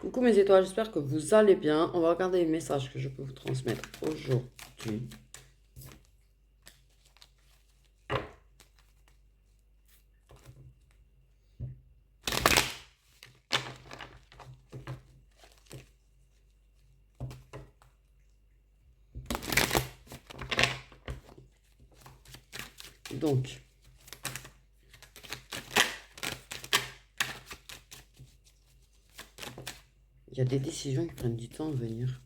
Coucou mes étoiles, j'espère que vous allez bien. On va regarder les messages que je peux vous transmettre aujourd'hui. Donc, il y a des décisions qui prennent du temps à venir.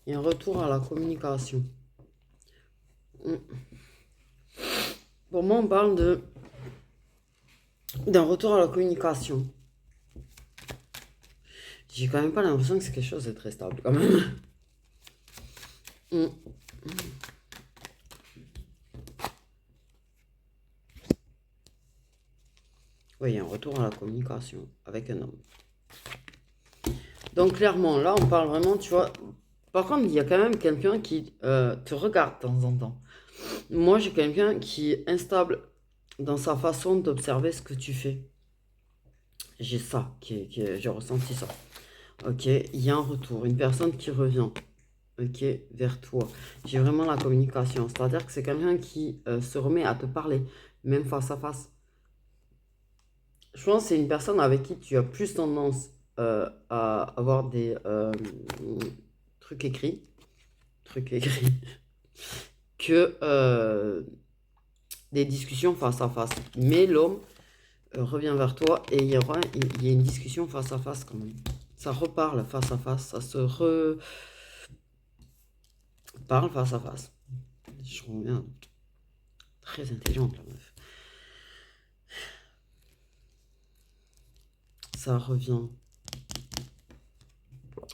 Il y a un retour à la communication. Pour moi, on parle d'un retour à la communication. J'ai quand même pas l'impression que c'est quelque chose de très stable, quand même. Oui, il y a un retour à la communication avec un homme. Donc, clairement, là, on parle vraiment, tu vois. Par contre, il y a quand même quelqu'un qui te regarde de temps en temps. Moi, j'ai quelqu'un qui est instable dans sa façon d'observer ce que tu fais. J'ai ça, j'ai ressenti ça. Ok, il y a un retour, une personne qui revient, ok, vers toi. J'ai vraiment la communication, c'est-à-dire que c'est quelqu'un qui se remet à te parler, même face à face. Je pense que c'est une personne avec qui tu as plus tendance à avoir des trucs écrits, que des discussions face à face. Mais l'homme revient vers toi et il y a une discussion face à face quand même. Ça reparle face à face, ça se reparle face à face. Je reviens très intelligente la meuf. Ça revient,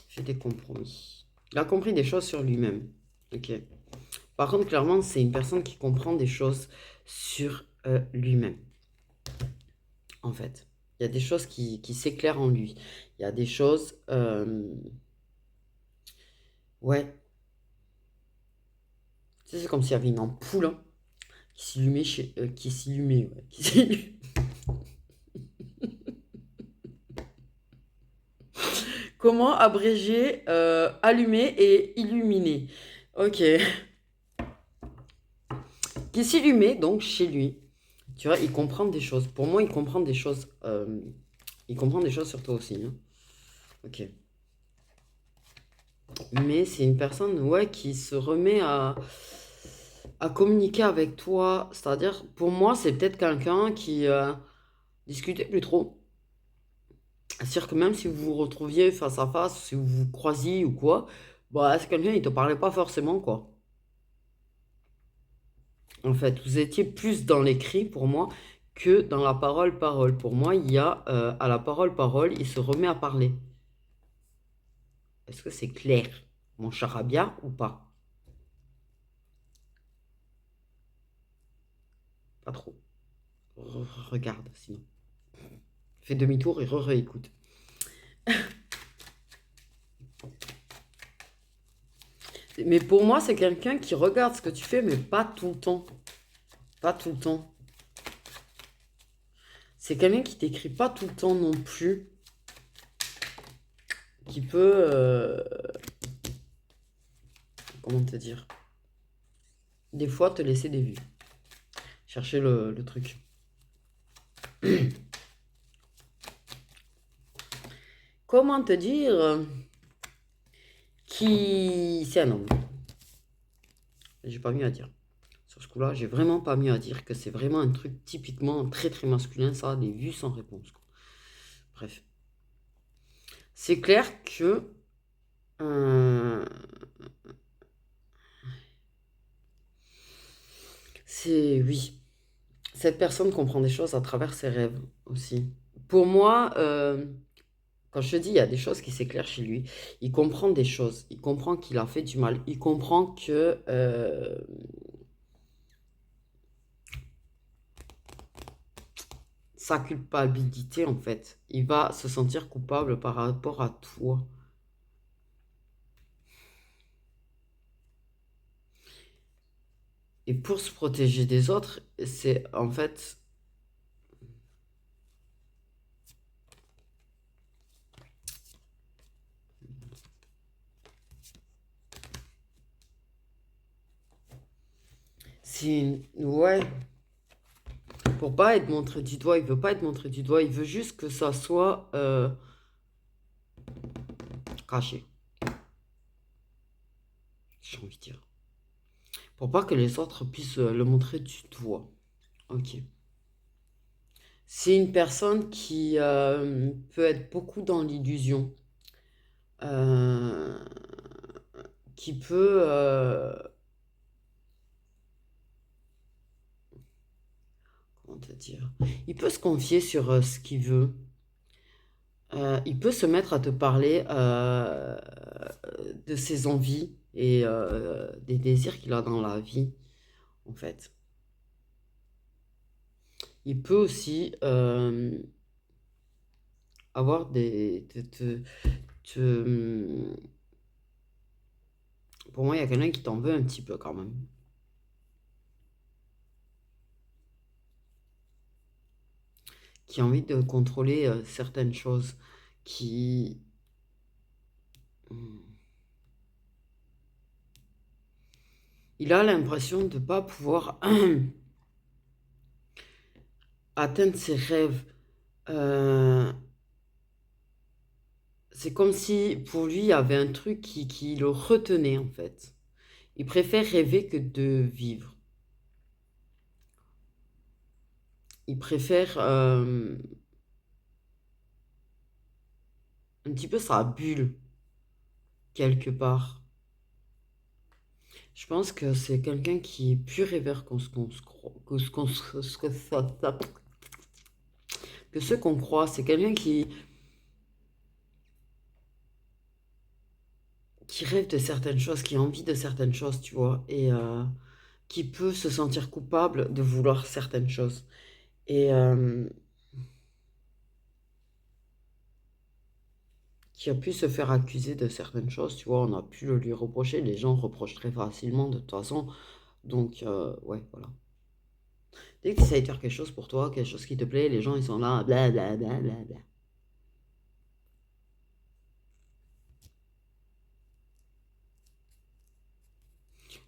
fait des compromis. Il a compris des choses sur lui-même. Ok. Par contre, clairement, c'est une personne qui comprend des choses sur lui-même. En fait, il y a des choses qui s'éclairent en lui. Il y a des choses, ouais. Tu sais, c'est comme s'il y avait une ampoule hein, qui s'illumait, qui s'illumait, ouais, qui s'illumait. Comment abréger allumer et illuminer? Ok. Qui s'illumait donc chez lui. Tu vois, il comprend des choses. Pour moi, il comprend des choses. Il comprend des choses sur toi aussi. Hein. Ok. Mais c'est une personne, ouais, qui se remet à communiquer avec toi. C'est-à-dire, pour moi, c'est peut-être quelqu'un qui discutait plus trop. C'est-à-dire que même si vous vous retrouviez face à face, si vous vous croisiez ou quoi, bah, c'est quelqu'un, il te parlait pas forcément, quoi. En fait, vous étiez plus dans l'écrit pour moi que dans la parole-parole. Pour moi, il y a à la parole-parole, il se remet à parler. Est-ce que c'est clair, mon charabia, ou pas? Pas trop. Regarde, sinon. Fais demi-tour et réécoute. Mais pour moi, c'est quelqu'un qui regarde ce que tu fais, mais pas tout le temps. Pas tout le temps. C'est quelqu'un qui t'écrit pas tout le temps non plus. Qui peut... comment te dire? Des fois, te laisser des vues. Chercher le truc. Comment te dire? Qui... C'est un homme. J'ai pas mieux à dire. Sur ce coup-là, j'ai vraiment pas mieux à dire que c'est vraiment un truc typiquement très très masculin, ça, des vues sans réponse. Quoi. Bref. C'est clair que... c'est... Oui. Cette personne comprend des choses à travers ses rêves aussi. Pour moi, quand je te dis, il y a des choses qui s'éclairent chez lui. Il comprend des choses. Il comprend qu'il a fait du mal. Il comprend que... sa culpabilité, en fait. Il va se sentir coupable par rapport à toi. Et pour se protéger des autres, c'est en fait... Ouais, pour pas être montré du doigt, il veut pas être montré du doigt, il veut juste que ça soit caché, j'ai envie de dire. Pour pas que les autres puissent le montrer du doigt. Ok. C'est une personne qui peut être beaucoup dans l'illusion, euh, qui peut, comment te dire, il peut se confier sur ce qu'il veut. Il peut se mettre à te parler de ses envies et des désirs qu'il a dans la vie, en fait. Il peut aussi avoir des... pour moi, il y a quelqu'un qui t'en veut un petit peu quand même. Qui a envie de contrôler certaines choses. Qui... Il a l'impression de ne pas pouvoir atteindre ses rêves. C'est comme si pour lui, il y avait un truc qui le retenait en fait. Il préfère rêver que de vivre. Il préfère un petit peu sa bulle, quelque part. Je pense que c'est quelqu'un qui est plus rêveur que ce qu'on croit. C'est quelqu'un qui rêve de certaines choses, qui a envie de certaines choses, tu vois, et qui peut se sentir coupable de vouloir certaines choses. Et qui a pu se faire accuser de certaines choses, tu vois, on a pu le lui reprocher, les gens reprochent très facilement de toute façon, donc ouais, voilà. Dès que tu essayes de faire quelque chose pour toi, quelque chose qui te plaît, les gens ils sont là, bla bla bla bla bla.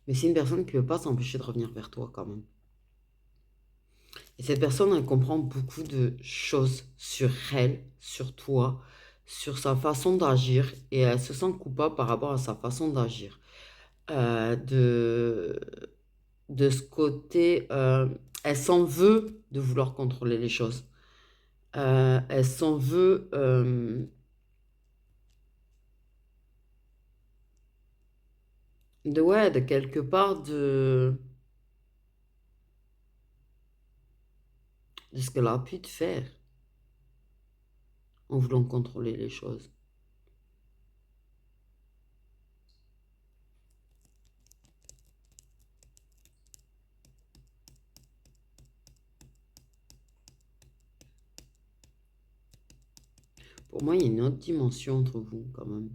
Mais c'est une personne qui ne peut pas s'empêcher de revenir vers toi quand même. Et cette personne, elle comprend beaucoup de choses sur elle, sur toi, sur sa façon d'agir, et elle se sent coupable par rapport à sa façon d'agir. De ce côté, elle s'en veut de vouloir contrôler les choses. Elle s'en veut ouais, de quelque part de ce qu'elle a pu te faire en voulant contrôler les choses. Pour moi, il y a une autre dimension entre vous quand même.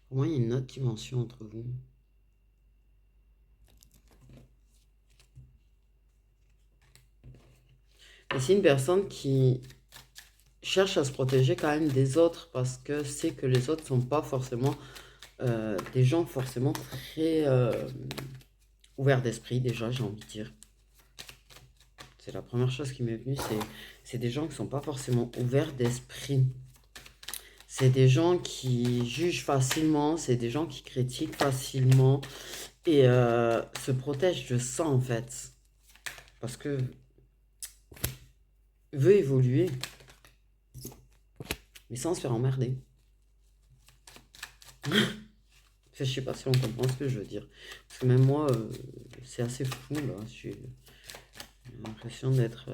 Pour moi, il y a une autre dimension entre vous. Et c'est une personne qui cherche à se protéger quand même des autres parce que c'est que les autres sont pas forcément des gens forcément très ouverts d'esprit déjà, j'ai envie de dire. C'est la première chose qui m'est venue, c'est des gens qui sont pas forcément ouverts d'esprit. C'est des gens qui jugent facilement, c'est des gens qui critiquent facilement et se protègent de ça en fait. Parce que veut évoluer, mais sans se faire emmerder. Je sais pas si on comprend ce que je veux dire. Parce que même moi, c'est assez fou là. J'ai l'impression d'être.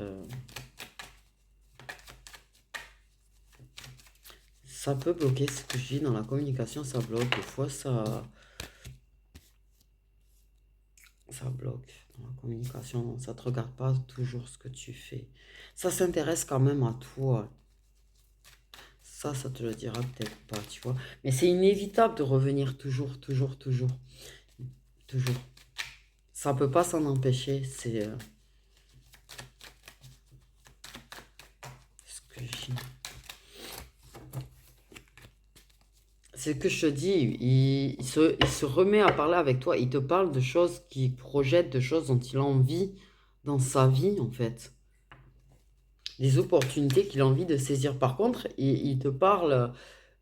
Ça peut bloquer ce que je dis dans la communication, ça bloque. Des fois, ça. ça bloque dans la communication. Ça te regarde pas toujours ce que tu fais. Ça s'intéresse quand même à toi. Ça te le dira peut-être pas, tu vois. Mais c'est inévitable de revenir toujours, toujours, toujours, toujours. Ça peut pas s'en empêcher. C'est ce que j'ai. C'est ce que je te dis. Il se remet à parler avec toi. Il te parle de choses qui projettent, de choses dont il a envie dans sa vie, en fait. Des opportunités qu'il a envie de saisir. Par contre, il te parle,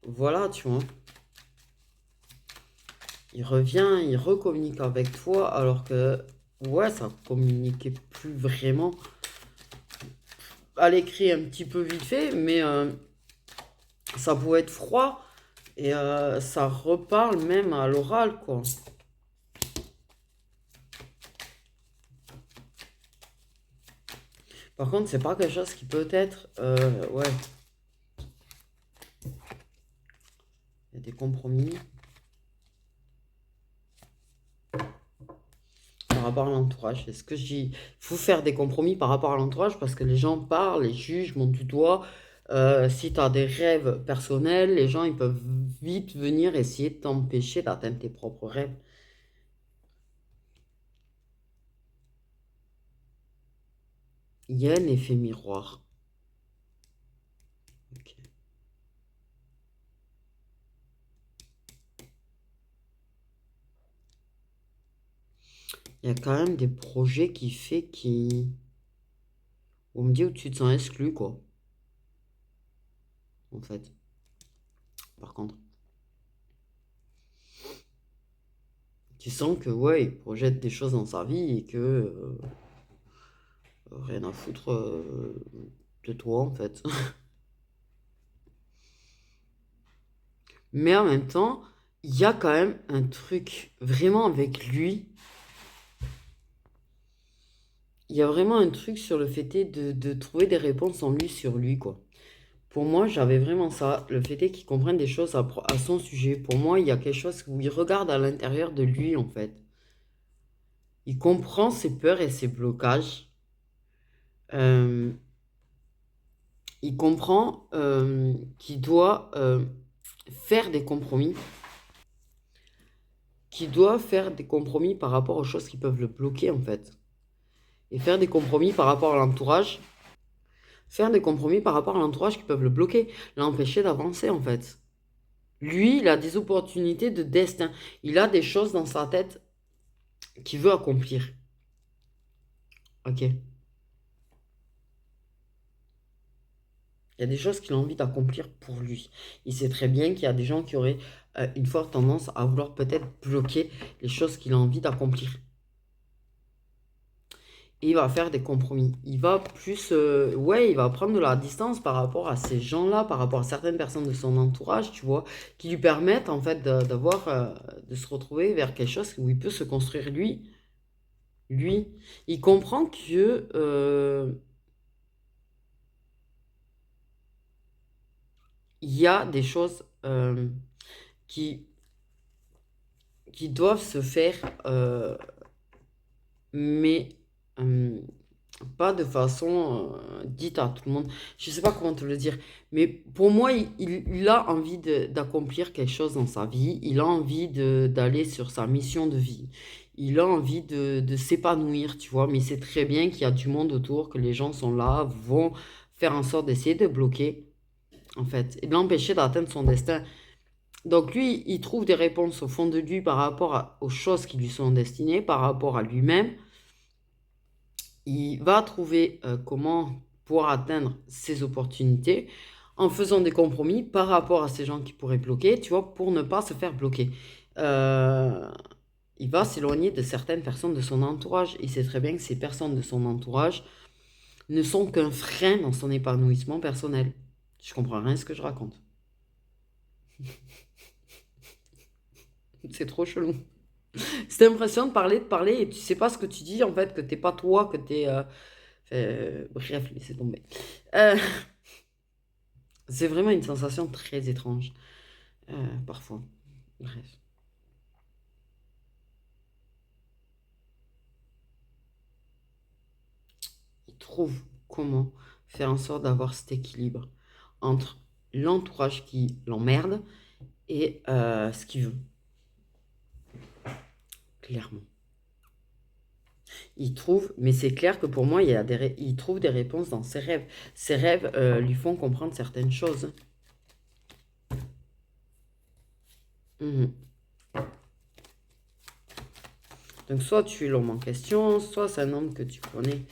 voilà, tu vois. Il revient, il recommunique avec toi, alors que, ouais, ça communiquait plus vraiment. À l'écrit, un petit peu vite fait, mais ça pouvait être froid. Et ça reparle même à l'oral, quoi. Par contre, c'est pas quelque chose qui peut être, ouais, il y a des compromis par rapport à l'entourage. C'est ce que je dis. Il faut faire des compromis par rapport à l'entourage parce que les gens parlent, les jugent, montent du doigt. Si tu as des rêves personnels, les gens ils peuvent vite venir essayer de t'empêcher d'atteindre tes propres rêves. Il y a un effet miroir. Ok. Il y a quand même des projets qui fait qui. On me dit où tu te sens exclu, quoi. En fait. Par contre. Tu sens que, ouais, il projette des choses dans sa vie et que rien à foutre de toi, en fait. Mais en même temps, il y a quand même un truc vraiment avec lui. Il y a vraiment un truc sur le fait de trouver des réponses en lui sur lui, quoi. Pour moi, j'avais vraiment ça. Le fait est qu'il comprenne des choses à son sujet. Pour moi, il y a quelque chose où il regarde à l'intérieur de lui, en fait. Il comprend ses peurs et ses blocages. Euh, il comprend qu'il doit faire des compromis. Qu'il doit faire des compromis par rapport aux choses qui peuvent le bloquer, en fait. Et faire des compromis par rapport à l'entourage. Faire des compromis par rapport à l'entourage qui peuvent le bloquer, l'empêcher d'avancer, en fait. Lui, il a des opportunités de destin. Il a des choses dans sa tête qu'il veut accomplir. Ok. Il y a des choses qu'il a envie d'accomplir pour lui. Il sait très bien qu'il y a des gens qui auraient une forte tendance à vouloir peut-être bloquer les choses qu'il a envie d'accomplir. Et il va faire des compromis. Il va plus, ouais, il va prendre de la distance par rapport à ces gens-là, par rapport à certaines personnes de son entourage, tu vois, qui lui permettent en fait d'avoir, de se retrouver vers quelque chose où il peut se construire lui. Lui, il comprend que il y a des choses qui, qui doivent se faire, mais euh, pas de façon dite à tout le monde. Je sais pas comment te le dire, mais pour moi, il a envie d'accomplir quelque chose dans sa vie. Il a envie d'aller sur sa mission de vie. Il a envie de s'épanouir, tu vois. Mais c'est très bien qu'il y a du monde autour, que les gens sont là, vont faire en sorte d'essayer de bloquer, en fait, et de l'empêcher d'atteindre son destin. Donc lui, il trouve des réponses au fond de lui par rapport aux choses qui lui sont destinées, par rapport à lui-même. Il va trouver comment pouvoir atteindre ses opportunités en faisant des compromis par rapport à ces gens qui pourraient bloquer, tu vois, pour ne pas se faire bloquer. Euh, il va s'éloigner de certaines personnes de son entourage. Il sait très bien que ces personnes de son entourage ne sont qu'un frein dans son épanouissement personnel. Je comprends rien à ce que je raconte. C'est trop chelou. C'est l'impression de parler, et tu sais pas ce que tu dis, en fait, que t'es pas toi, que t'es... bref, laissez tomber. Euh, c'est vraiment une sensation très étrange, parfois. Bref. trouve comment faire en sorte d'avoir cet équilibre entre l'entourage qui l'emmerde et ce qu'il veut, clairement. Il trouve, mais c'est clair que pour moi, il trouve des réponses dans ses rêves. Ses rêves lui font comprendre certaines choses. Mhm. Donc, soit tu es l'homme en question, soit c'est un homme que tu connais.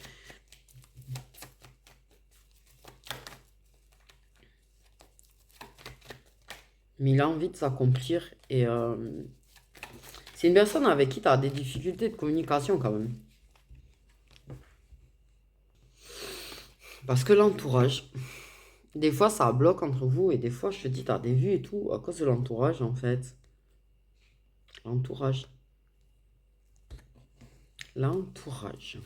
Mais il a envie de s'accomplir et c'est une personne avec qui tu as des difficultés de communication quand même. Parce que l'entourage, des fois ça bloque entre vous et des fois je te dis, tu as des vues et tout à cause de l'entourage en fait. L'entourage. L'entourage.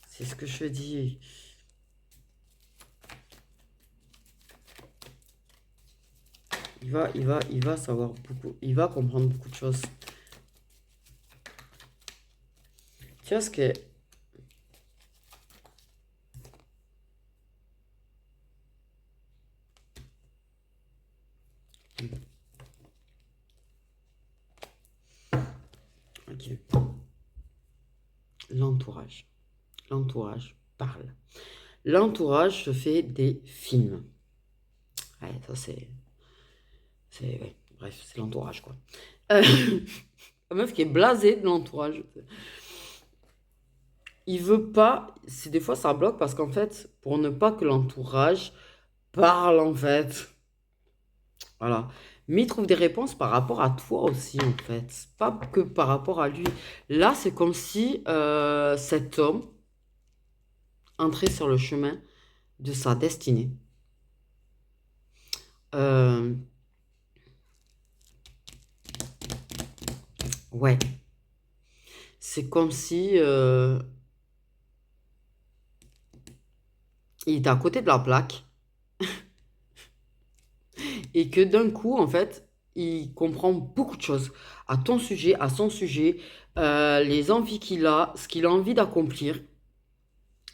C'est ce que je dis. Il va savoir beaucoup. Il va comprendre beaucoup de choses. Tu vois ce que... Ok. L'entourage. L'entourage parle. L'entourage se fait des films. Ouais, ça c'est... Ouais, bref, c'est l'entourage quoi. La meuf qui est blasée de l'entourage. Il veut pas... C'est des fois ça bloque parce qu'en fait, pour ne pas que l'entourage parle en fait. Voilà. Mais il trouve des réponses par rapport à toi aussi, en fait. Pas que par rapport à lui. Là, c'est comme si cet homme entrait sur le chemin de sa destinée. Euh, ouais. C'est comme si il était à côté de la plaque et que d'un coup, en fait, il comprend beaucoup de choses à ton sujet, à son sujet, les envies qu'il a, ce qu'il a envie d'accomplir,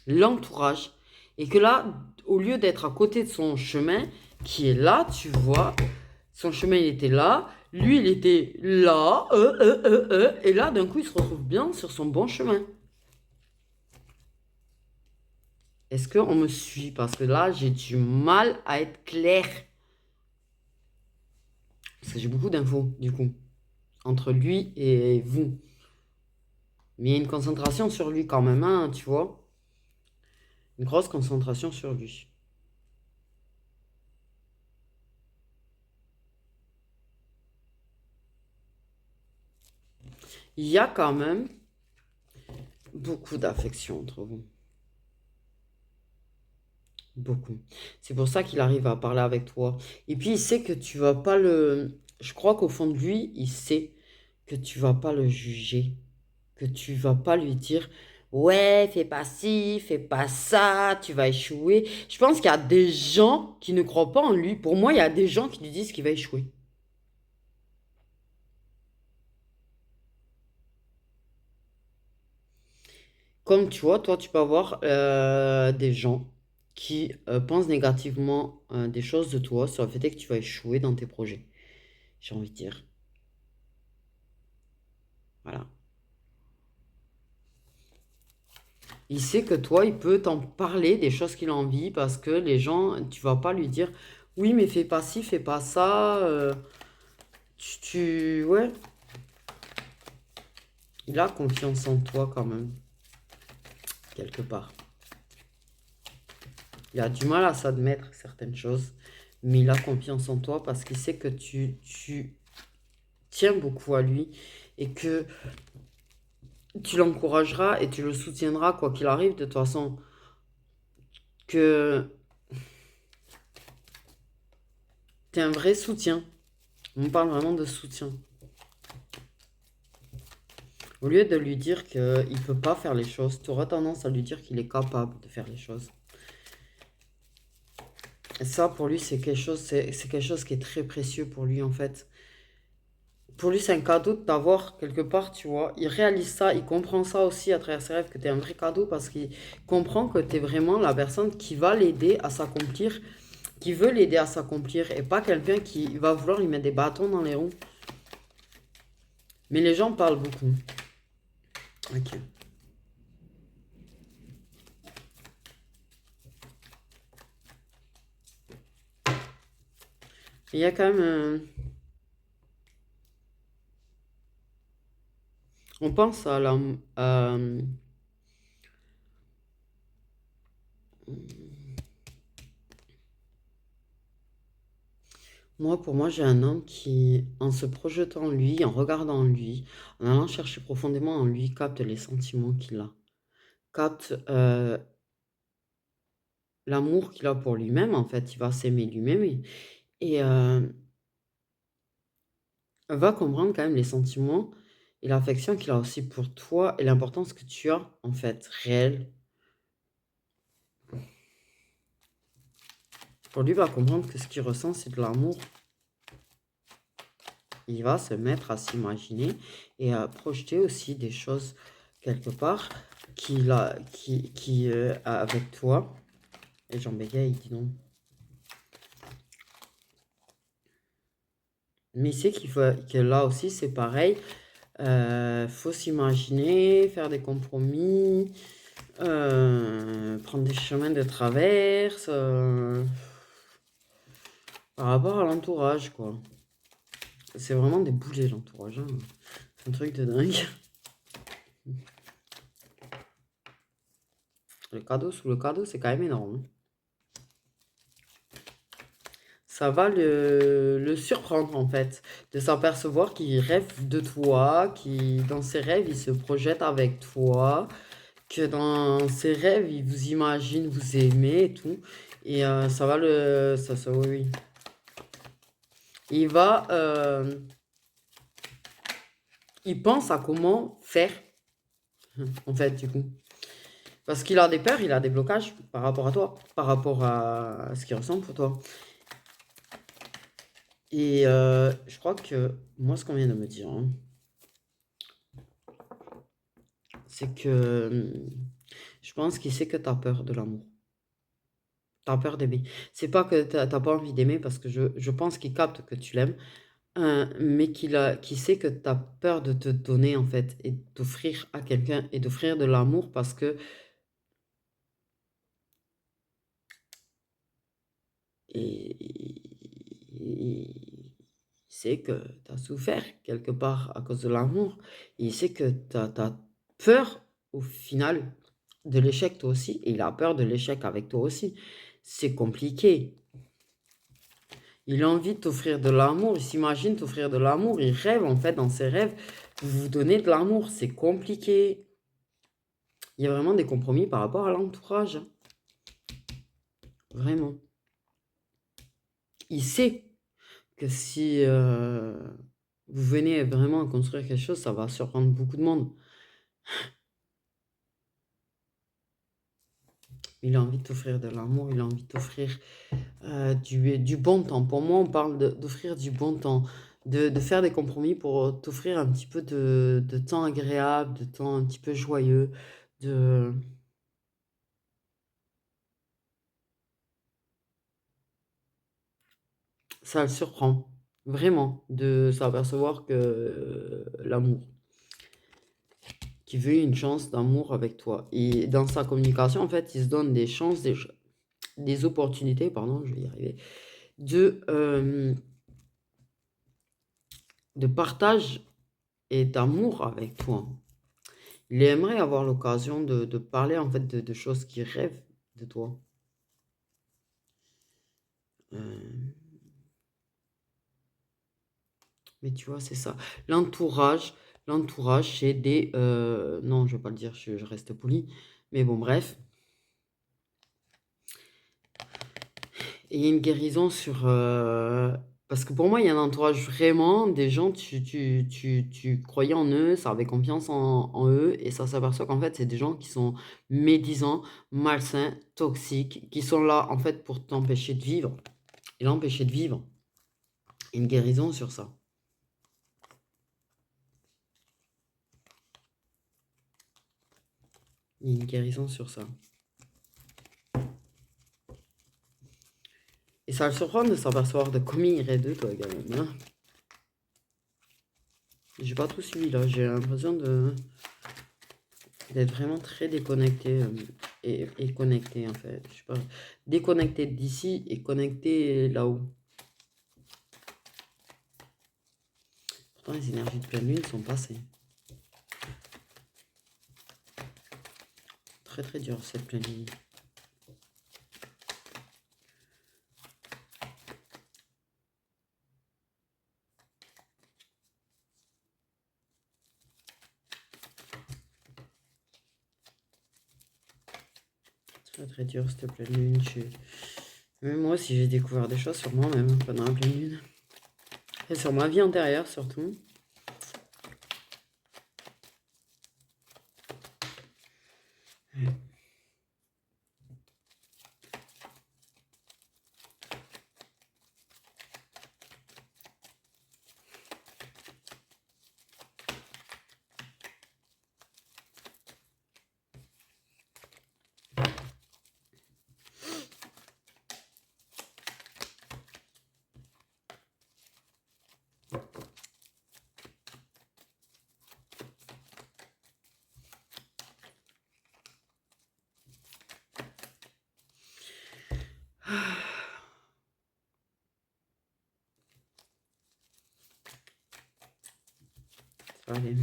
l'entourage. Et que là, au lieu d'être à côté de son chemin, qui est là, tu vois, son chemin, il était là, lui, il était là, et là, d'un coup, il se retrouve bien sur son bon chemin. Est-ce qu'on me suit? Parce que là, j'ai du mal à être clair. Parce que j'ai beaucoup d'infos, du coup, entre lui et vous. Mais il y a une concentration sur lui quand même, hein, tu vois. Une grosse concentration sur lui. Il y a quand même beaucoup d'affection entre vous. Beaucoup. C'est pour ça qu'il arrive à parler avec toi. Et puis, il sait que tu vas pas le... Je crois qu'au fond de lui, il sait que tu vas pas le juger. Que tu vas pas lui dire, ouais, fais pas ci, fais pas ça, tu vas échouer. Je pense qu'il y a des gens qui ne croient pas en lui. Pour moi, il y a des gens qui lui disent qu'il va échouer. Comme tu vois, toi, tu peux avoir des gens qui pensent négativement des choses de toi sur le fait que tu vas échouer dans tes projets. J'ai envie de dire. Voilà. Il sait que toi, il peut t'en parler des choses qu'il a envie parce que les gens, tu vas pas lui dire, oui, mais fais pas ci, fais pas ça. Ouais, il a confiance en toi quand même, quelque part. Il a du mal à s'admettre certaines choses, mais il a confiance en toi parce qu'il sait que tu tiens beaucoup à lui et que tu l'encourageras et tu le soutiendras quoi qu'il arrive de toute façon. Que tu es un vrai soutien. On parle vraiment de soutien. Au lieu de lui dire qu'il ne peut pas faire les choses, tu auras tendance à lui dire qu'il est capable de faire les choses. Et ça, pour lui, c'est quelque chose qui est très précieux pour lui, en fait. Pour lui, c'est un cadeau de t'avoir quelque part, tu vois. Il réalise ça, il comprend ça aussi à travers ses rêves, que tu es un vrai cadeau parce qu'il comprend que tu es vraiment la personne qui va l'aider à s'accomplir, qui veut l'aider à s'accomplir et pas quelqu'un qui va vouloir lui mettre des bâtons dans les roues. Mais les gens parlent beaucoup. Ok. Il y a quand même. On pense à la. Moi, pour moi, j'ai un homme qui, en se projetant en lui, en regardant en lui, en allant chercher profondément en lui, capte les sentiments qu'il a, capte l'amour qu'il a pour lui-même, en fait. Il va s'aimer lui-même et va comprendre quand même les sentiments et l'affection qu'il a aussi pour toi et l'importance que tu as, en fait, réelle. Pour lui, il va comprendre que ce qu'il ressent, c'est de l'amour. Il va se mettre à s'imaginer et à projeter aussi des choses quelque part qui avec toi. Et Jean Béguet, il dit non. Mais il sait qu'il faut que là aussi, c'est pareil. Faut s'imaginer, faire des compromis, prendre des chemins de traverse par rapport à l'entourage, quoi. C'est vraiment des boulets, l'entourage, hein. C'est un truc de dingue. Le cadeau sous le cadeau, c'est quand même énorme. Ça va le surprendre en fait, de s'apercevoir qu'il rêve de toi, qui dans ses rêves, il se projette avec toi, que dans ses rêves, il vous imagine, vous aimez et tout. Et ça va ça, oui, oui. Il va, il pense à comment faire, en fait, du coup. Parce qu'il a des peurs, il a des blocages par rapport à toi, par rapport à ce qu'il ressent pour toi. Et je crois que moi, ce qu'on vient de me dire, hein, c'est que je pense qu'il sait que tu as peur de l'amour. Tu as peur d'aimer. C'est pas que tu n'as pas envie d'aimer, parce que je pense qu'il capte que tu l'aimes, mais qu'il sait que tu as peur de te donner, en fait, et d'offrir à quelqu'un, et d'offrir de l'amour, parce que il sait que tu as souffert quelque part à cause de l'amour. Il sait que tu as peur, au final, de l'échec toi aussi, et il a peur de l'échec avec toi aussi. C'est compliqué. Il a envie de t'offrir de l'amour, il s'imagine t'offrir de l'amour, il rêve en fait dans ses rêves, vous vous donnez de l'amour, c'est compliqué. Il y a vraiment des compromis par rapport à l'entourage, hein. Vraiment. Il sait que si vous venez vraiment à construire quelque chose, ça va surprendre beaucoup de monde. Il a envie de t'offrir de l'amour, il a envie de t'offrir du bon temps. Pour moi, on parle d'offrir du bon temps, de faire des compromis pour t'offrir un petit peu de temps agréable, de temps un petit peu joyeux, de... Ça le surprend, vraiment, de s'apercevoir que l'amour, qui veut une chance d'amour avec toi. Et dans sa communication, en fait, il se donne des chances, des opportunités, pardon, je vais y arriver, de partage et d'amour avec toi. Il aimerait avoir l'occasion de parler en fait de choses qui rêvent de toi. Euh, mais tu vois, c'est ça. L'entourage, l'entourage, c'est des... non, je vais pas le dire, je reste poli. Mais bon, bref. Et il y a une guérison sur... parce que pour moi, il y a un entourage vraiment, des gens, tu croyais en eux, ça avait confiance en eux, et ça s'aperçoit qu'en fait, c'est des gens qui sont médisants, malsains, toxiques, qui sont là, en fait, pour t'empêcher de vivre, et l'empêcher de vivre. Une guérison sur ça. Il y a une guérison sur ça. Et ça le surprend de s'apercevoir de combien il irait de toi, quand même. Hein. J'ai pas tout suivi, là. J'ai l'impression d'être vraiment très déconnecté et connecté, en fait. Je sais pas. Déconnecté d'ici et connecté là-haut. Pourtant, les énergies de pleine lune sont passées. Très très dur, cette pleine lune. Très très dur, cette pleine lune. Même moi aussi, j'ai découvert des choses sur moi-même pendant la pleine lune. Et sur ma vie antérieure, surtout. Ça va aller.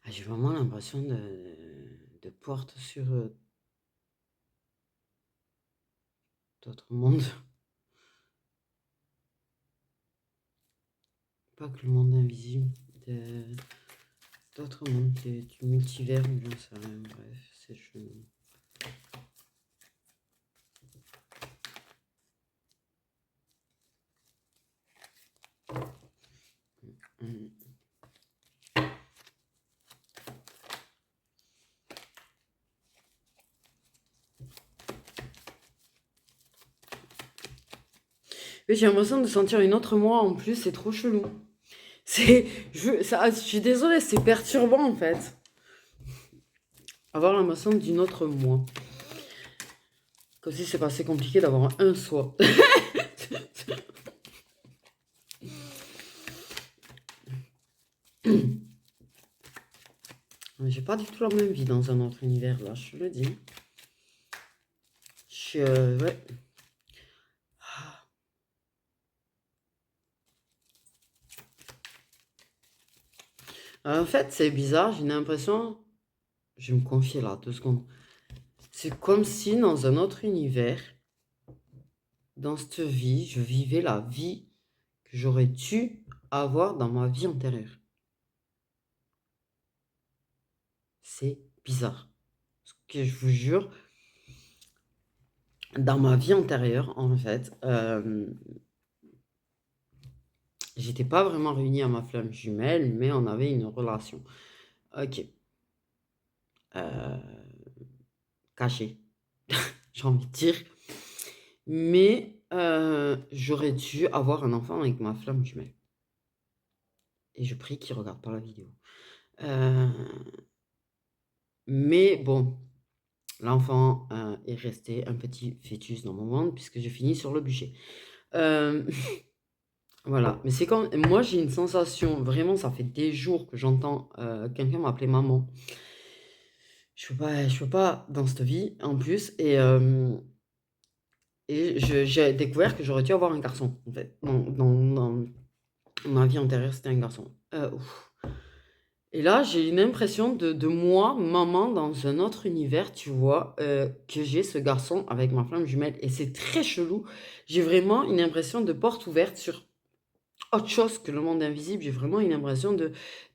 J'ai vraiment l'impression de porte sur d'autres mondes. Pas que le monde invisible, d'autres mondes, du multivers, ou j'en sais rien, bref, c'est chelou. Mais j'ai l'impression de sentir une autre moi en plus, c'est trop chelou. Je suis désolée, c'est perturbant en fait. Avoir l'impression d'une autre moi. Comme si c'est pas assez compliqué d'avoir un soi. J'ai pas du tout la même vie dans un autre univers là, je te le dis. Ouais. En fait, c'est bizarre, j'ai l'impression. Je vais me confier là, 2 secondes. C'est comme si dans un autre univers, dans cette vie, je vivais la vie que j'aurais dû avoir dans ma vie antérieure. C'est bizarre. Parce que je vous jure, dans ma vie antérieure, en fait, j'étais pas vraiment réunie à ma flamme jumelle, mais on avait une relation. Ok. Cachée, j'ai envie de dire. Mais j'aurais dû avoir un enfant avec ma flamme jumelle. Et je prie qu'il regarde pas la vidéo. Mais bon, l'enfant est resté un petit fœtus dans mon ventre puisque j'ai fini sur le bûcher. Voilà, mais c'est quand moi j'ai une sensation, vraiment ça fait des jours que j'entends quelqu'un m'appeler maman. Je peux pas dans cette vie en plus et j'ai découvert que j'aurais dû avoir un garçon en fait. Dans ma vie antérieure, c'était un garçon. Ouf. Et là, j'ai une impression de moi, maman, dans un autre univers, tu vois, que j'ai ce garçon avec ma flamme jumelle. Et c'est très chelou. J'ai vraiment une impression de porte ouverte sur autre chose que le monde invisible. J'ai vraiment une impression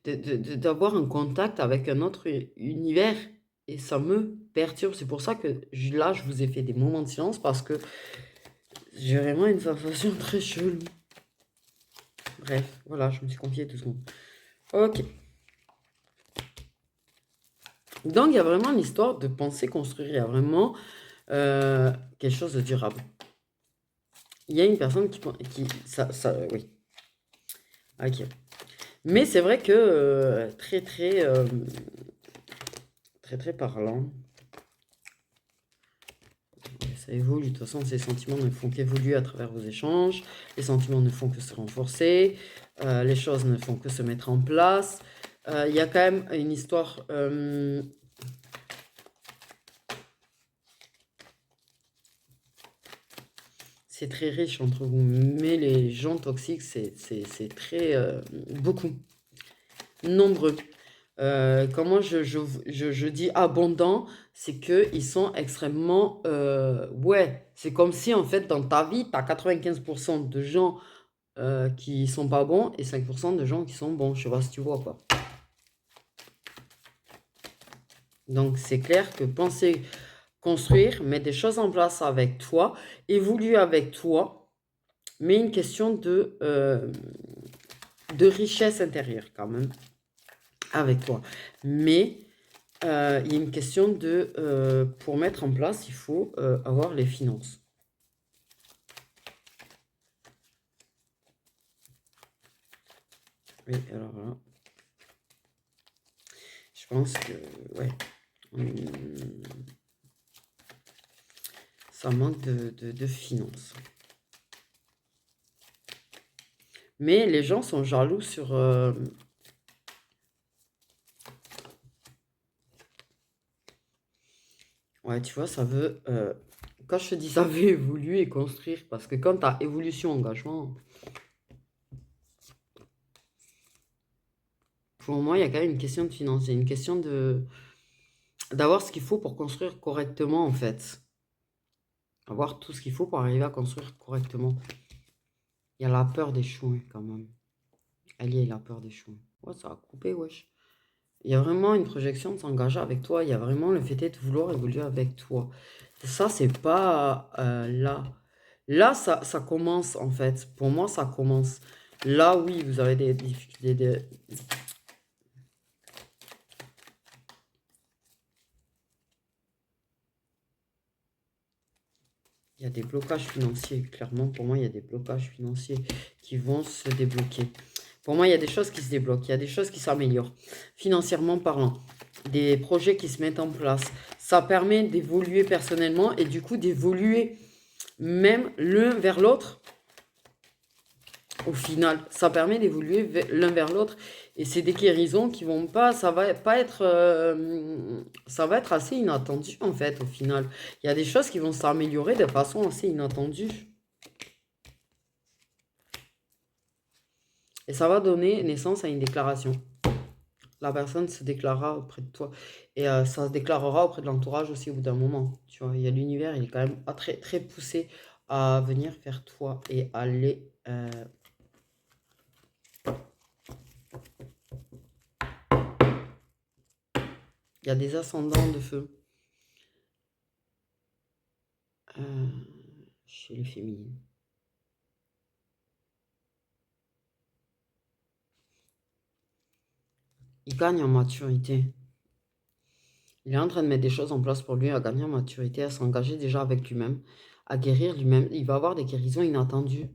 d'avoir un contact avec un autre univers. Et ça me perturbe. C'est pour ça que là, je vous ai fait des moments de silence parce que j'ai vraiment une sensation très chelou. Bref, voilà, je me suis confiée 2 secondes. Ok. Donc, il y a vraiment l'histoire de penser construire. Il y a vraiment quelque chose de durable. Il y a une personne oui. Ok. Mais c'est vrai que très parlant. Ça évolue. De toute façon, ces sentiments ne font qu'évoluer à travers vos échanges. Les sentiments ne font que se renforcer. Les choses ne font que se mettre en place. Il y a quand même une histoire. C'est très riche entre vous. Mais les gens toxiques, c'est très. Beaucoup. Nombreux. Comment je dis abondant, c'est qu'ils sont extrêmement... ouais, c'est comme si en fait dans ta vie, tu as 95% de gens qui sont pas bons et 5% de gens qui sont bons. Je sais pas si tu vois quoi. Donc c'est clair que penser construire, mettre des choses en place avec toi, évoluer avec toi, mais une question de richesse intérieure quand même avec toi. Mais il y a une question de... pour mettre en place, il faut avoir les finances. Oui, alors là, je pense que, ouais, ça manque de finances. Mais les gens sont jaloux sur... ouais, tu vois, ça veut... quand je te dis ça veut évoluer et construire, parce que quand tu as évolution, engagement, pour moi, il y a quand même une question de finances. Il y a une question d'avoir ce qu'il faut pour construire correctement, en fait. Avoir tout ce qu'il faut pour arriver à construire correctement. Il y a la peur d'échouer, quand même. Elle y est, la peur d'échouer. Ouais, ça a coupé, wesh. Il y a vraiment une projection de s'engager avec toi. Il y a vraiment le fait de vouloir évoluer avec toi. Ça, c'est pas là. Là, ça commence, en fait. Pour moi, ça commence. Là, oui, vous avez des difficultés. Il y a des blocages financiers. Clairement, pour moi, il y a des blocages financiers qui vont se débloquer. Pour moi, il y a des choses qui se débloquent. Il y a des choses qui s'améliorent. Financièrement parlant. Des projets qui se mettent en place. Ça permet d'évoluer personnellement et du coup d'évoluer même l'un vers l'autre. Au final, ça permet d'évoluer l'un vers l'autre et c'est des guérisons qui vont pas, ça va pas être, ça va être assez inattendu en fait au final. Il y a des choses qui vont s'améliorer de façon assez inattendue et ça va donner naissance à une déclaration. La personne se déclarera auprès de toi et ça se déclarera auprès de l'entourage aussi au bout d'un moment. Tu vois, il y a l'univers, il est quand même très très poussé à venir vers toi et aller il y a des ascendants de feu chez les féminines. Il gagne en maturité. Il est en train de mettre des choses en place pour lui, à gagner en maturité, à s'engager déjà avec lui-même, à guérir lui-même. Il va avoir des guérisons inattendues.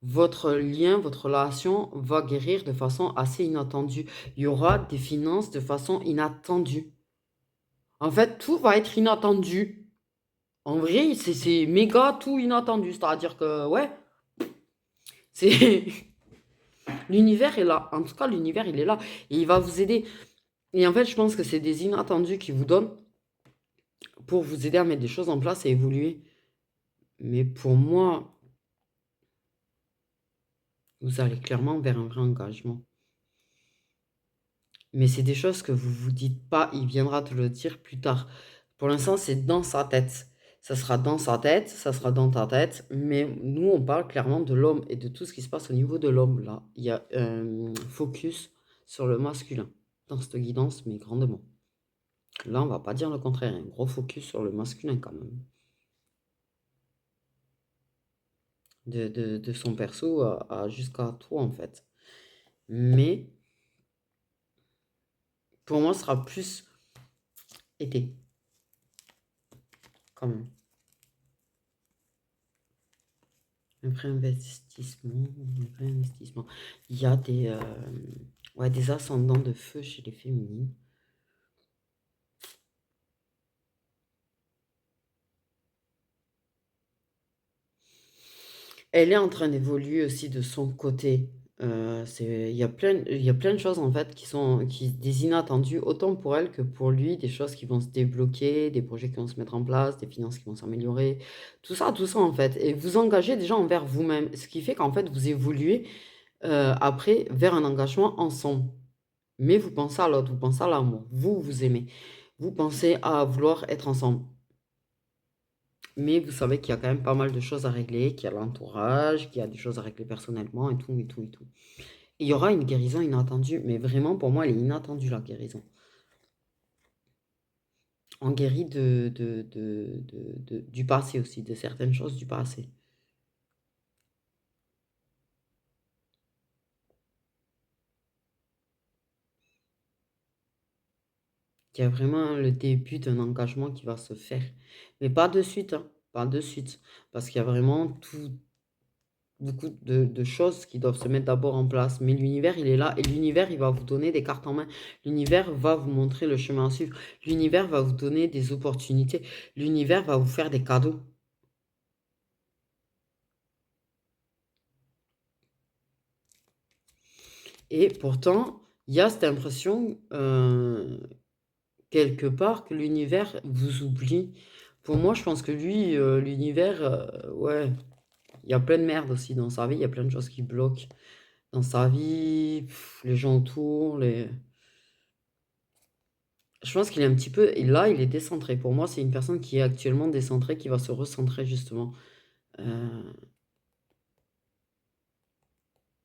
Votre lien, votre relation va guérir de façon assez inattendue. Il y aura des finances de façon inattendue. En fait, tout va être inattendu. En vrai, c'est méga tout inattendu. C'est-à-dire que, ouais, c'est... l'univers est là. En tout cas, l'univers, il est là. Et il va vous aider. Et en fait, je pense que c'est des inattendus qui vous donnent pour vous aider à mettre des choses en place et évoluer. Mais pour moi, vous allez clairement vers un vrai engagement. Mais c'est des choses que vous vous dites pas, il viendra te le dire plus tard. Pour l'instant, c'est dans sa tête. Ça sera dans sa tête, ça sera dans ta tête, mais nous, on parle clairement de l'homme et de tout ce qui se passe au niveau de l'homme. Là, il y a un focus sur le masculin dans cette guidance, mais grandement. Là, on va pas dire le contraire, un gros focus sur le masculin quand même. De son perso jusqu'à toi, en fait. Mais pour moi, ce sera plus Été, quand même. Un vrai investissement, un vrai investissement. Il y a ouais, des ascendants de feu chez les féminines. Elle est en train d'évoluer aussi de son côté. Il y a plein de choses en fait des inattendus, autant pour elle que pour lui, des choses qui vont se débloquer, des projets qui vont se mettre en place, des finances qui vont s'améliorer, tout ça en fait. Et vous engagez déjà envers vous-même, ce qui fait qu'en fait vous évoluez après vers un engagement ensemble. Mais vous pensez à l'autre, vous pensez à l'amour, vous vous aimez, vous pensez à vouloir être ensemble. Mais vous savez qu'il y a quand même pas mal de choses à régler, qu'il y a l'entourage, qu'il y a des choses à régler personnellement et tout, et tout, et tout. Et il y aura une guérison inattendue, mais vraiment pour moi elle est inattendue la guérison. On guérit du passé aussi, de certaines choses du passé. Il y a vraiment le début d'un engagement qui va se faire. Mais pas de suite, hein, pas de suite. Parce qu'il y a vraiment beaucoup de choses qui doivent se mettre d'abord en place. Mais l'univers, il est là et l'univers, il va vous donner des cartes en main. L'univers va vous montrer le chemin à suivre. L'univers va vous donner des opportunités. L'univers va vous faire des cadeaux. Et pourtant, il y a cette impression, quelque part, que l'univers vous oublie. Pour moi, je pense que lui, l'univers, ouais, il y a plein de merde aussi dans sa vie. Il y a plein de choses qui bloquent dans sa vie, les gens autour, les... Je pense qu'il est un petit peu, et là, il est décentré. Pour moi, c'est une personne qui est actuellement décentrée, qui va se recentrer justement. Euh,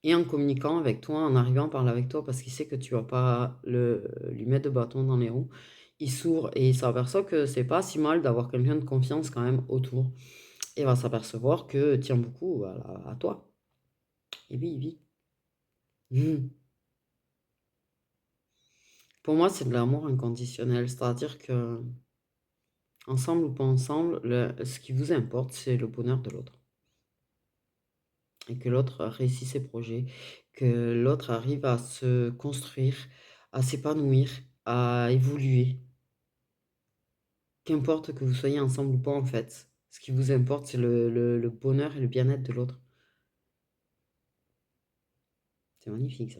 et en communiquant avec toi, en arrivant à parler avec toi, parce qu'il sait que tu vas pas lui mettre de bâton dans les roues, il s'ouvre et il s'aperçoit que c'est pas si mal d'avoir quelqu'un de confiance quand même autour. Et va s'apercevoir que tient beaucoup à toi. Et oui, oui. Mhm. Pour moi, c'est de l'amour inconditionnel. C'est-à-dire que, ensemble ou pas ensemble, ce qui vous importe, c'est le bonheur de l'autre. Et que l'autre réussisse ses projets, que l'autre arrive à se construire, à s'épanouir, à évoluer. Qu'importe que vous soyez ensemble ou pas, en fait. Ce qui vous importe, c'est le bonheur et le bien-être de l'autre. C'est magnifique, ça.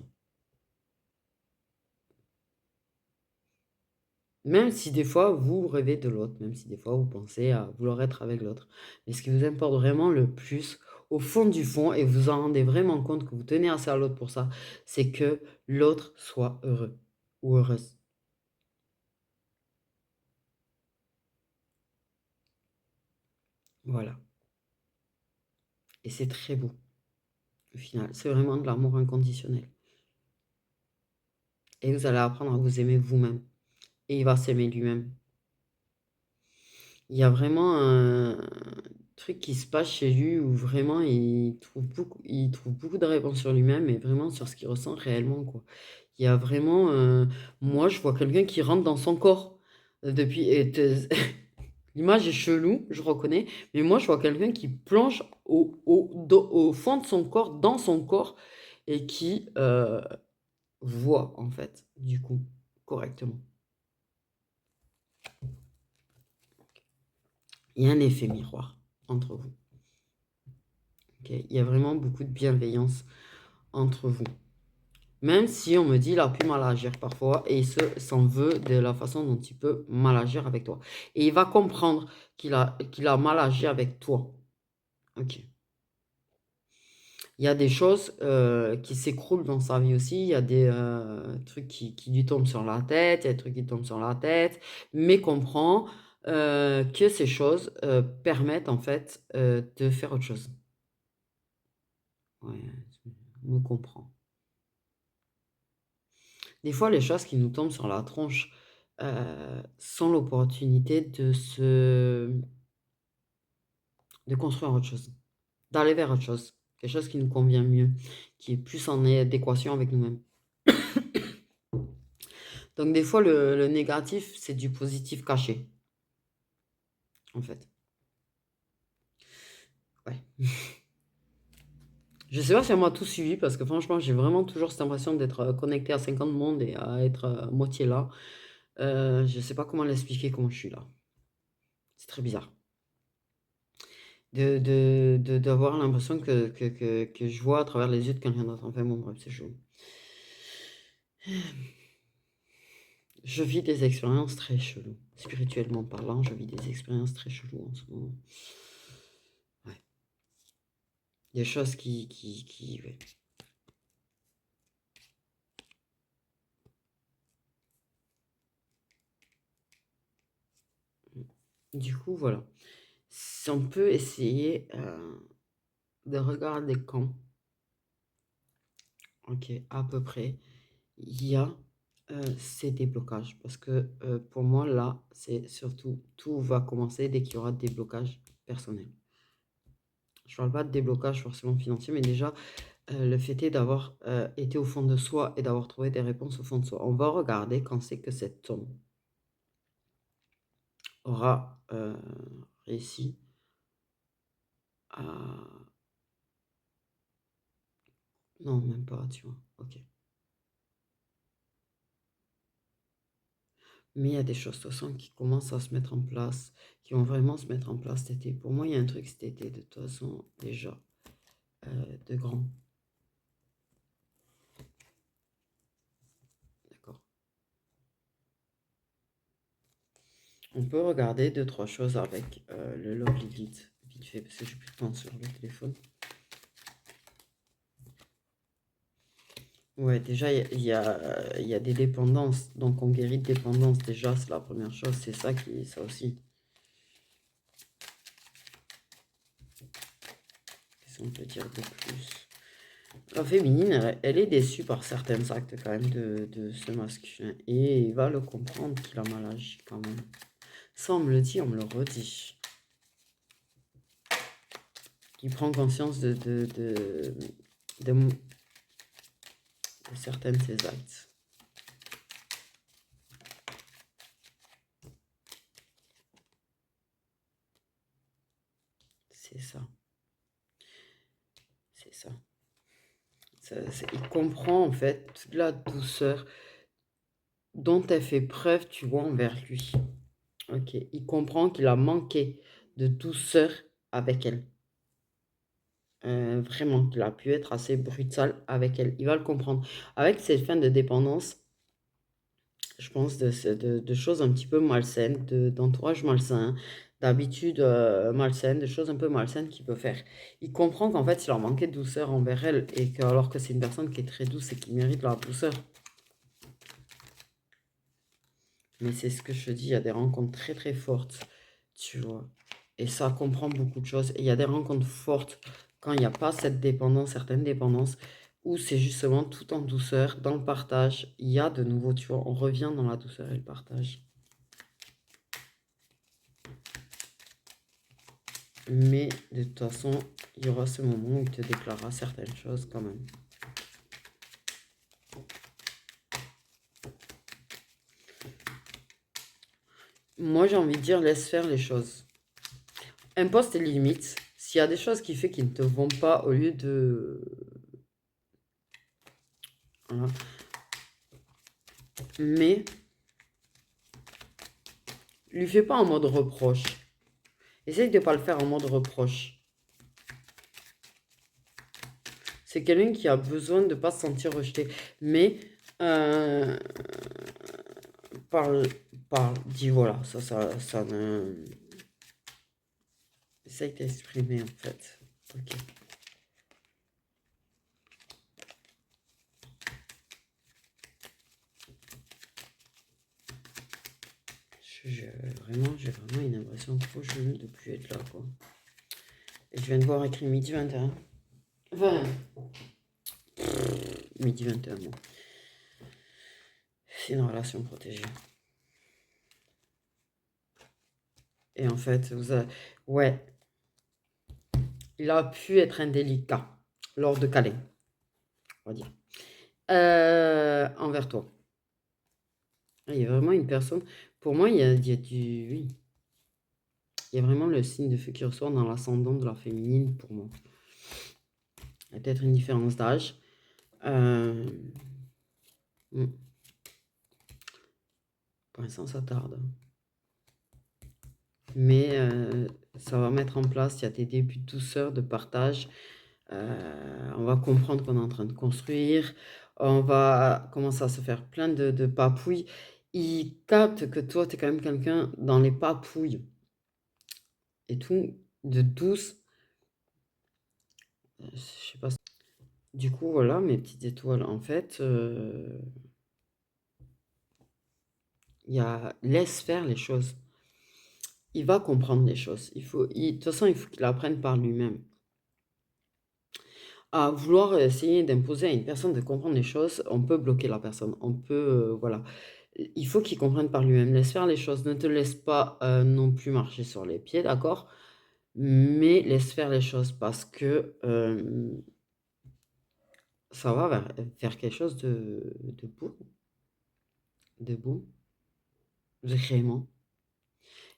Même si des fois, vous rêvez de l'autre, même si des fois, vous pensez à vouloir être avec l'autre. Mais ce qui vous importe vraiment le plus, au fond du fond, et vous en rendez vraiment compte que vous tenez assez à l'autre pour ça, c'est que l'autre soit heureux ou heureuse. Voilà. Et c'est très beau, au final. C'est vraiment de l'amour inconditionnel. Et vous allez apprendre à vous aimer vous-même. Et il va s'aimer lui-même. Il y a vraiment un truc qui se passe chez lui où vraiment il trouve beaucoup de réponses sur lui-même et vraiment sur ce qu'il ressent réellement, quoi. Il y a vraiment, moi, je vois quelqu'un qui rentre dans son corps depuis. L'image est chelou, je reconnais, mais moi, je vois quelqu'un qui plonge au fond de son corps, dans son corps, et qui voit, en fait, du coup, correctement. Il y a un effet miroir entre vous. Ok. Il y a vraiment beaucoup de bienveillance entre vous. Même si on me dit il a pu mal agir parfois et il s'en veut de la façon dont il peut mal agir avec toi. Et il va comprendre qu'il a mal agi avec toi. Ok. Il y a des choses qui s'écroulent dans sa vie aussi. Il y a des trucs qui lui tombent sur la tête. Il y a des trucs qui tombent sur la tête. Mais comprend que ces choses permettent en fait de faire autre chose. Ouais, je me comprends. Des fois, les choses qui nous tombent sur la tronche sont l'opportunité de construire autre chose, d'aller vers autre chose, quelque chose qui nous convient mieux, qui est plus en adéquation avec nous-mêmes. Donc des fois, le négatif, c'est du positif caché, en fait. Ouais. Je sais pas si on m'a tout suivi parce que franchement, j'ai vraiment toujours cette impression d'être connecté à 50 mondes et à être moitié là. Je sais pas comment l'expliquer, comment je suis là. C'est très bizarre. D'avoir l'impression que je vois à travers les yeux de quelqu'un d'autre. Enfin bon, bref, c'est chaud. Je vis des expériences très cheloues. Spirituellement parlant, je vis des expériences très cheloues en ce moment. Ouais. Des choses ouais. Du coup, voilà. Si on peut essayer de regarder quand, ok, à peu près, il y a ces déblocages. Parce que pour moi, là, c'est surtout, tout va commencer dès qu'il y aura des blocages personnels. Je parle pas de déblocage forcément financier, mais déjà, le fait est d'avoir été au fond de soi et d'avoir trouvé des réponses au fond de soi. On va regarder quand c'est que cet homme aura réussi à... Non, même pas, tu vois. Ok. Mais il y a des choses, de toute façon, qui commencent à se mettre en place, qui vont vraiment se mettre en place cet été. Pour moi, il y a un truc cet été, de toute façon, déjà, de grand. D'accord. On peut regarder deux, trois choses avec le Love Lilith, vite fait, parce que j'ai plus de temps sur le téléphone. Ouais, déjà, il y a des dépendances. Donc, on guérit de dépendance. Déjà, c'est la première chose. C'est ça qui, ça aussi. Qu'est-ce qu'on peut dire de plus? La féminine, elle est déçue par certains actes quand même de ce masculin. Et il va le comprendre qu'il a mal agi quand même. Ça, on me le dit, on me le redit. Il prend conscience de certains de ses actes. C'est ça. C'est ça. Il comprend en fait toute la douceur dont elle fait preuve, tu vois, envers lui. Ok. Il comprend qu'il a manqué de douceur avec elle. Vraiment, qu'il a pu être assez brutal avec elle. Il va le comprendre. Avec cette fin de dépendance, je pense de choses un petit peu malsaines, d'entourage malsain, d'habitudes malsaines, de choses un peu malsaines qu'il peut faire. Il comprend qu'en fait, il a manqué de douceur envers elle, et que, alors que c'est une personne qui est très douce et qui mérite la douceur. Mais c'est ce que je te dis, il y a des rencontres très très fortes, tu vois. Et ça comprend beaucoup de choses. Et il y a des rencontres fortes quand il n'y a pas cette dépendance, certaines dépendances, où c'est justement tout en douceur, dans le partage. Il y a de nouveau, tu vois, on revient dans la douceur et le partage. Mais de toute façon, il y aura ce moment où il te déclarera certaines choses quand même. Moi, j'ai envie de dire, laisse faire les choses. Impose tes limites. S'il y a des choses qui fait qu'ils ne te vont pas, au lieu de... Voilà. Mais, lui fais pas en mode reproche. Essaye de ne pas le faire en mode reproche. C'est quelqu'un qui a besoin de ne pas se sentir rejeté. Mais, parle, dis voilà, ça ne... Essaye d'exprimer en fait. Ok. J'ai vraiment une impression trop chelou de plus être là, quoi. Et je viens de voir écrit midi 21. Enfin, midi 21, bon. C'est une relation protégée. Et en fait, ouais, il a pu être indélicat lors de câlins, on va dire. Envers toi. Il y a vraiment une personne. Pour moi, il y a du. Oui, il y a vraiment le signe de feu qui ressort dans l'ascendant de la féminine pour moi. Il y a peut-être une différence d'âge. Euh, hmm, Pour l'instant, ça tarde. Mais ça va mettre en place, il y a des débuts de douceur, de partage. On va comprendre qu'on est en train de construire. On va commencer à se faire plein de papouilles. Il capte que toi, tu es quand même quelqu'un dans les papouilles et tout, de douce. Je sais pas. Du coup, voilà, mes petites étoiles. En fait, laisse faire les choses. Il va comprendre les choses. De toute façon, il faut qu'il apprenne par lui-même. À vouloir essayer d'imposer à une personne de comprendre les choses, on peut bloquer la personne. On peut, voilà. Il faut qu'il comprenne par lui-même. Laisse faire les choses. Ne te laisse pas non plus marcher sur les pieds, d'accord? Mais laisse faire les choses parce que ça va vers quelque chose de beau, vraiment.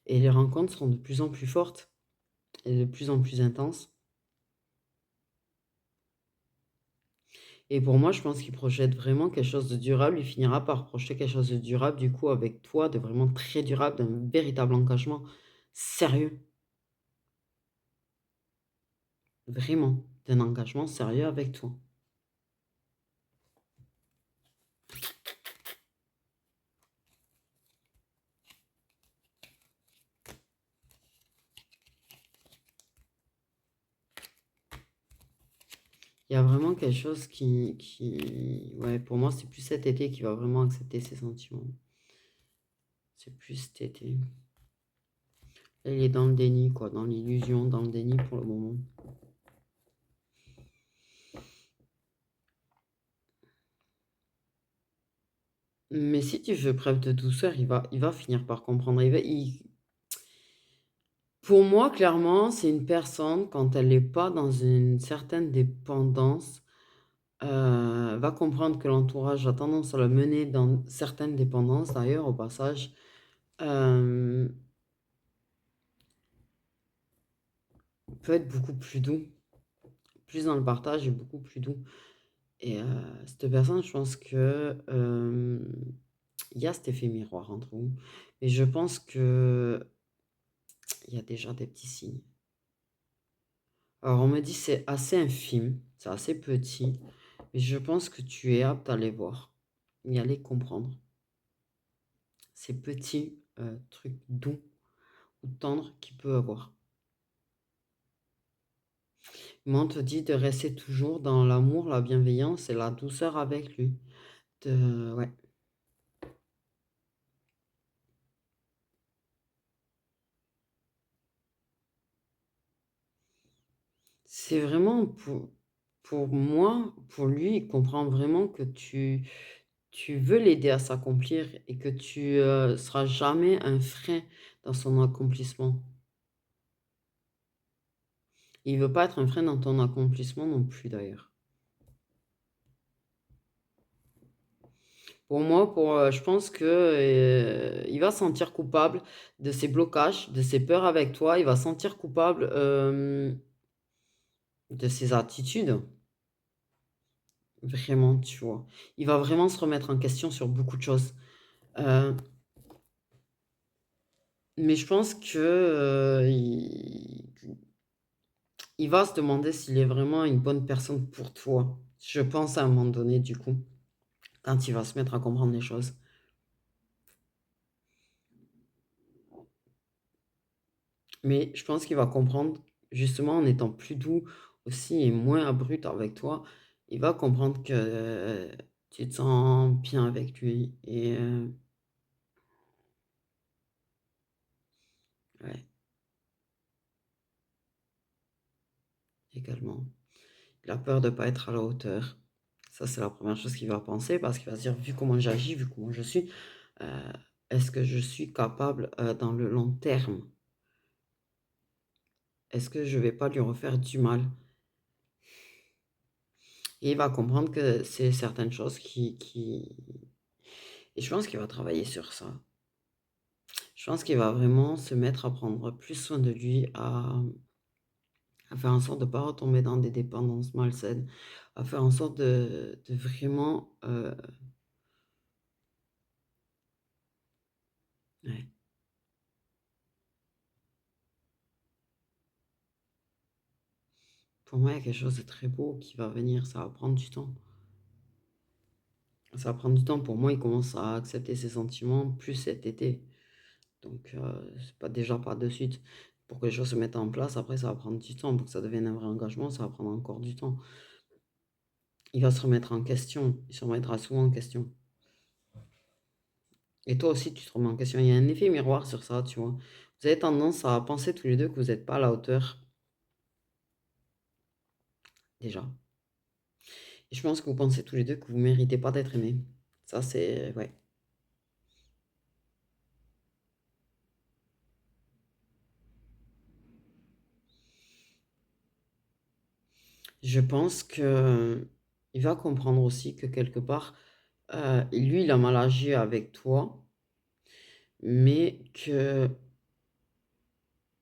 Et les rencontres seront de plus en plus fortes et de plus en plus intenses. Et pour moi, je pense qu'il projette vraiment quelque chose de durable. Il finira par projeter quelque chose de durable, du coup, avec toi, de vraiment très durable, d'un véritable engagement sérieux. Vraiment, d'un engagement sérieux avec toi. Il y a vraiment quelque chose ouais, pour moi, c'est plus cet été qui va vraiment accepter ses sentiments. C'est plus cet été. Là, il est dans le déni, quoi, dans l'illusion, dans le déni pour le moment. Mais si tu fais preuve de douceur, il va finir par comprendre. Pour moi, clairement, c'est une personne, quand elle n'est pas dans une certaine dépendance, va comprendre que l'entourage a tendance à la mener dans certaines dépendances, d'ailleurs, au passage. euh, Peut être beaucoup plus doux, plus dans le partage et beaucoup plus doux. Et cette personne, je pense que il y a cet effet miroir entre vous. Et je pense que il y a déjà des petits signes. Alors on me dit c'est assez infime, c'est assez petit, mais je pense que tu es apte à les voir, y aller comprendre. Ces petits trucs doux ou tendres qu'il peut avoir. Mais on te dit de rester toujours dans l'amour, la bienveillance et la douceur avec lui. Ouais. C'est vraiment pour moi, pour lui, il comprend vraiment que tu veux l'aider à s'accomplir et que tu seras jamais un frein dans son accomplissement. Il veut pas être un frein dans ton accomplissement non plus d'ailleurs. Pour moi, je pense que il va se sentir coupable de ses blocages, de ses peurs avec toi. Il va se sentir coupable de ses attitudes. Vraiment, tu vois. Il va vraiment se remettre en question sur beaucoup de choses. Euh, mais je pense que il va se demander s'il est vraiment une bonne personne pour toi. Je pense à un moment donné, du coup, quand il va se mettre à comprendre les choses. Mais je pense qu'il va comprendre, justement, en étant plus doux aussi et moins abrupt avec toi, il va comprendre que tu te sens bien avec lui. Et ouais, également. Il a peur de ne pas être à la hauteur. Ça, c'est la première chose qu'il va penser parce qu'il va se dire, vu comment j'agis, vu comment je suis, euh, est-ce que je suis capable dans le long terme? Est-ce que je vais pas lui refaire du mal? Et il va comprendre que c'est certaines choses Et je pense qu'il va travailler sur ça. Je pense qu'il va vraiment se mettre à prendre plus soin de lui, à faire en sorte de ne pas retomber dans des dépendances malsaines, à faire en sorte de vraiment... ouais. Pour moi, il y a quelque chose de très beau qui va venir, ça va prendre du temps. Ça va prendre du temps. Pour moi, il commence à accepter ses sentiments plus cet été. Donc, c'est pas déjà pas de suite. Pour que les choses se mettent en place, après, ça va prendre du temps. Pour que ça devienne un vrai engagement, ça va prendre encore du temps. Il va se remettre en question. Il se remettra souvent en question. Et toi aussi, tu te remets en question. Il y a un effet miroir sur ça, tu vois. Vous avez tendance à penser tous les deux que vous n'êtes pas à la hauteur, déjà. Et je pense que vous pensez tous les deux que vous ne méritez pas d'être aimé. Ça, c'est... Ouais. Je pense que il va comprendre aussi que quelque part, lui, il a mal agi avec toi, mais que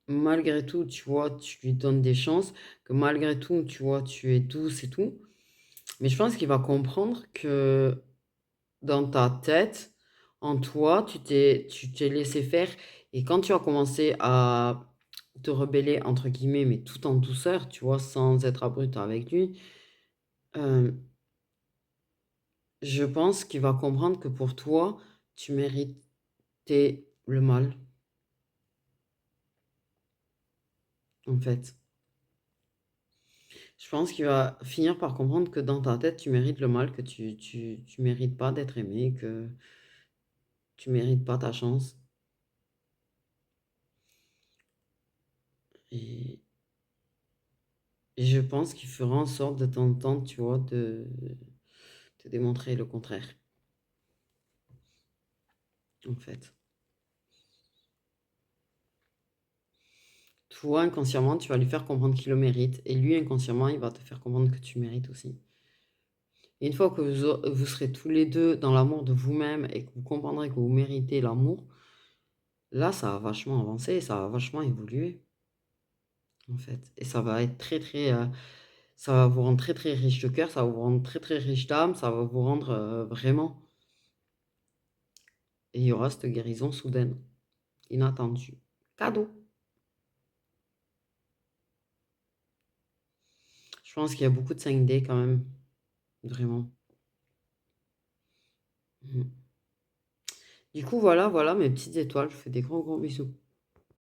malgré tout, tu vois, tu lui donnes des chances, que malgré tout, tu vois, tu es douce et tout. Mais je pense qu'il va comprendre que dans ta tête, en toi, tu t'es laissé faire. Et quand tu as commencé à te rebeller, entre guillemets, mais tout en douceur, tu vois, sans être abrupt avec lui, euh, je pense qu'il va comprendre que pour toi, tu méritais le mal, en fait. Je pense qu'il va finir par comprendre que dans ta tête, tu mérites le mal, que tu mérites pas d'être aimé, que tu mérites pas ta chance. Et, et je pense qu'il fera en sorte de t'entendre, tu vois, de te démontrer le contraire, en fait. Toi, inconsciemment, tu vas lui faire comprendre qu'il le mérite, et lui, inconsciemment, il va te faire comprendre que tu mérites aussi. Et une fois que vous serez tous les deux dans l'amour de vous-même et que vous comprendrez que vous méritez l'amour, là, ça va vachement avancer, ça va vachement évoluer, en fait. Et ça va être très, très... ça va vous rendre très, très riche de cœur, ça va vous rendre très, très riche d'âme, ça va vous rendre vraiment... Et il y aura cette guérison soudaine, inattendue. Cadeau. Je pense qu'il y a beaucoup de 5D quand même, vraiment. Mhm. Du coup, voilà, voilà mes petites étoiles. Je vous fais des gros, gros bisous.